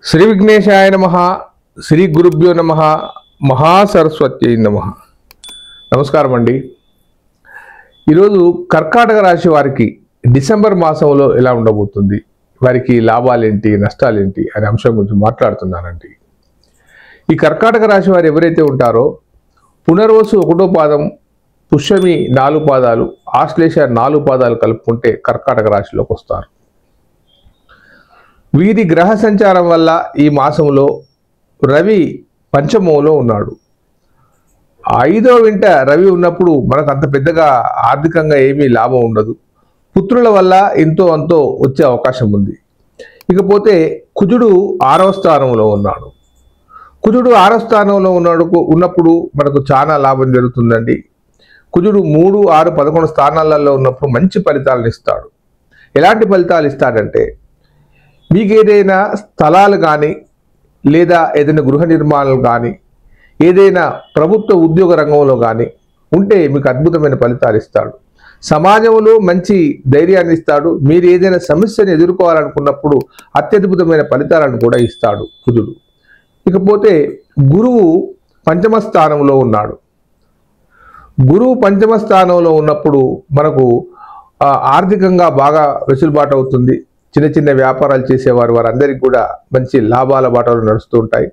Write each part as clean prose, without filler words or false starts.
శ్రీ విఘ్నేశాయ నమః. శ్రీ గురుభ్యో నమః. మహాసరస్వత్యై నమః. నమస్కారం అండి. ఈరోజు కర్కాటక రాశి వారికి డిసెంబర్ మాసంలో ఎలా ఉండబోతుంది, వారికి లాభాలేంటి నష్టాలేంటి అనే అంశం గురించి మాట్లాడుతున్నానండి. ఈ కర్కాటక రాశి వారు ఎవరైతే ఉంటారో పునర్వసు 1వ పాదం, పుష్యమి 4 పాదాలు, ఆశ్లేష 4 పాదాలు కలుపుకుంటే కర్కాటక రాశిలోకి వస్తారు. వీరి గ్రహ సంచారం వల్ల ఈ మాసంలో రవి పంచమంలో ఉన్నాడు. 5వ ఇంట రవి ఉన్నప్పుడు మనకు అంత పెద్దగా ఆర్థికంగా ఏమీ లాభం ఉండదు. పుత్రుల వల్ల ఎంతో అంతో వచ్చే అవకాశం ఉంది. ఇకపోతే కుజుడు 6వ స్థానంలో ఉన్నాడు. కుజుడు 6వ స్థానంలో ఉన్నప్పుడు మనకు చాలా లాభం జరుగుతుందండి. కుజుడు 3, 6, 11 స్థానాలలో ఉన్నప్పుడు మంచి ఫలితాలను ఇస్తాడు. ఎలాంటి ఫలితాలు ఇస్తాడంటే, మీకు ఏదైనా స్థలాలు కానీ లేదా ఏదైనా గృహ నిర్మాణాలు కానీ ఏదైనా ప్రభుత్వ ఉద్యోగ రంగంలో కానీ ఉంటే మీకు అద్భుతమైన ఫలితాలు ఇస్తాడు. సమాజంలో మంచి ధైర్యాన్ని ఇస్తాడు. మీరు ఏదైనా సమస్యను ఎదుర్కోవాలనుకున్నప్పుడు అత్యద్భుతమైన ఫలితాలను కూడా ఇస్తాడు కుజుడు. ఇకపోతే గురువు పంచమ స్థానంలో ఉన్నాడు. గురువు పంచమ స్థానంలో ఉన్నప్పుడు మనకు ఆర్థికంగా బాగా వెసులుబాటు అవుతుంది. చిన్న చిన్న వ్యాపారాలు చేసేవారు వారందరికీ కూడా మంచి లాభాల బాటలు నడుస్తూ ఉంటాయి.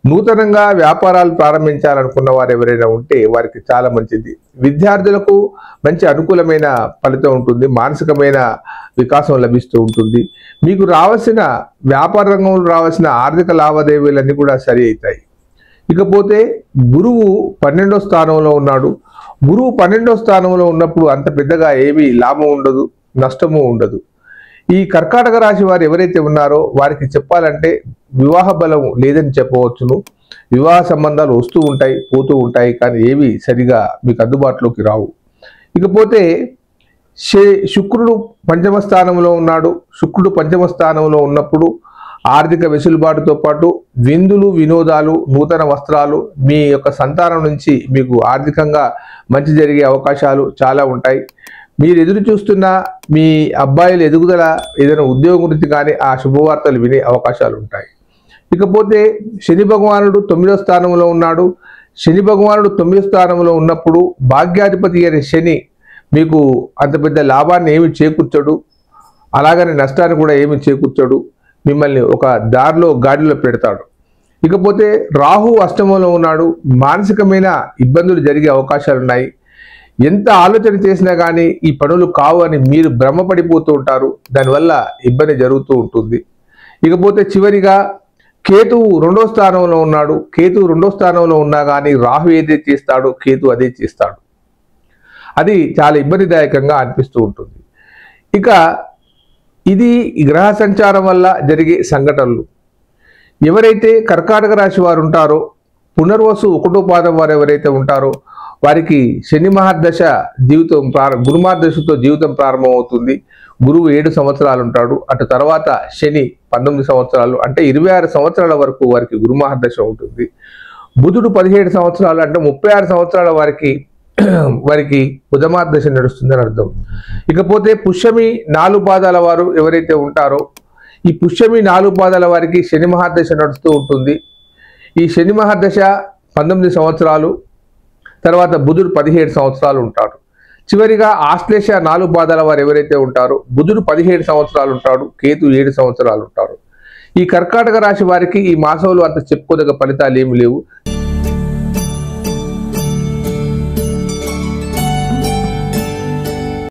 నూతనంగా వ్యాపారాలు ప్రారంభించాలనుకున్న వారు ఎవరైనా ఉంటే వారికి చాలా మంచిది. విద్యార్థులకు మంచి అనుకూలమైన ఫలితం ఉంటుంది. మానసికమైన వికాసం లభిస్తూ ఉంటుంది. మీకు రావాల్సిన వ్యాపార రంగంలో రావాల్సిన ఆర్థిక లావాదేవీలన్నీ కూడా సరి అవుతాయి. ఇకపోతే గురువు 12వ స్థానంలో ఉన్నాడు. గురువు 12వ స్థానంలో ఉన్నప్పుడు అంత పెద్దగా ఏమీ లాభం ఉండదు, నష్టము ఉండదు. ఈ కర్కాటక రాశి వారు ఎవరైతే ఉన్నారో వారికి చెప్పాలంటే వివాహ బలం లేదని చెప్పవచ్చును. వివాహ సంబంధాలు వస్తూ ఉంటాయి, పోతూ ఉంటాయి, కానీ ఏవి సరిగా మీకు అందుబాటులోకి రావు. ఇకపోతే శుక్రుడు పంచమ స్థానంలో ఉన్నాడు. శుక్రుడు పంచమ స్థానంలో ఉన్నప్పుడు ఆర్థిక వెసులుబాటుతో పాటు విందులు, వినోదాలు, నూతన వస్త్రాలు, మీ యొక్క సంతానం నుంచి మీకు ఆర్థికంగా మంచి జరిగే అవకాశాలు చాలా ఉంటాయి. మీరు ఎదురు చూస్తున్న మీ అబ్బాయిల ఎదుగుదల, ఏదైనా ఉద్యోగం గురించి కానీ ఆ శుభవార్తలు వినే అవకాశాలు ఉంటాయి. ఇకపోతే శని భగవానుడు 9వ స్థానంలో ఉన్నాడు. శని భగవానుడు 9వ స్థానంలో ఉన్నప్పుడు భాగ్యాధిపతి అయిన శని మీకు అంత పెద్ద లాభాన్ని ఏమి చేకూర్చడు, అలాగని నష్టాన్ని కూడా ఏమి చేకూర్చడు. మిమ్మల్ని ఒక గాడిలో పెడతాడు. ఇకపోతే రాహు అష్టమంలో ఉన్నాడు. మానసికమైన ఇబ్బందులు జరిగే అవకాశాలు ఉన్నాయి. ఎంత ఆలోచన చేసినా కానీ ఈ పనులు కావు అని మీరు భ్రమపడిపోతూ ఉంటారు. దానివల్ల ఇబ్బంది జరుగుతూ ఉంటుంది. ఇకపోతే చివరిగా కేతువు 2వ స్థానంలో ఉన్నాడు. కేతువు 2వ స్థానంలో ఉన్నా కానీ రాహు ఏదైతే చేస్తాడో కేతు అదే చేస్తాడు. అది చాలా ఇబ్బందిదాయకంగా అనిపిస్తూ ఉంటుంది. ఇక ఇది గ్రహ సంచారం వల్ల జరిగే సంఘటనలు. ఎవరైతే కర్కాటక రాశి వారు ఉంటారో, పునర్వసు 1వ పాదం వారు ఎవరైతే ఉంటారో వారికి శని మహర్దశ జీవితం గురుమహర్దశతో జీవితం ప్రారంభమవుతుంది. గురువు 7 సంవత్సరాలు ఉంటాడు. అటు తర్వాత శని 19 సంవత్సరాలు, అంటే 26 సంవత్సరాల వరకు వారికి గురుమహర్దశ ఉంటుంది. బుధుడు 17 సంవత్సరాలు, అంటే 36 సంవత్సరాల వారికి బుధమహర్దశ నడుస్తుందని అర్థం. ఇకపోతే పుష్యమి 4 పాదాల వారు ఎవరైతే ఉంటారో ఈ పుష్యమి 4 పాదాల వారికి శని మహర్దశ నడుస్తూ ఉంటుంది. ఈ శని మహర్దశ 19 సంవత్సరాలు, తర్వాత బుధుడు 17 సంవత్సరాలు ఉంటాడు. చివరిగా ఆశ్లేష 4 పాదాల వారు ఎవరైతే ఉంటారో బుధుడు 17 సంవత్సరాలు ఉంటాడు. కేతు 7 సంవత్సరాలు ఉంటారు. ఈ కర్కాటక రాశి వారికి ఈ మాసంలో అంత చెప్పుకోదగ్గ ఫలితాలు ఏమి లేవు.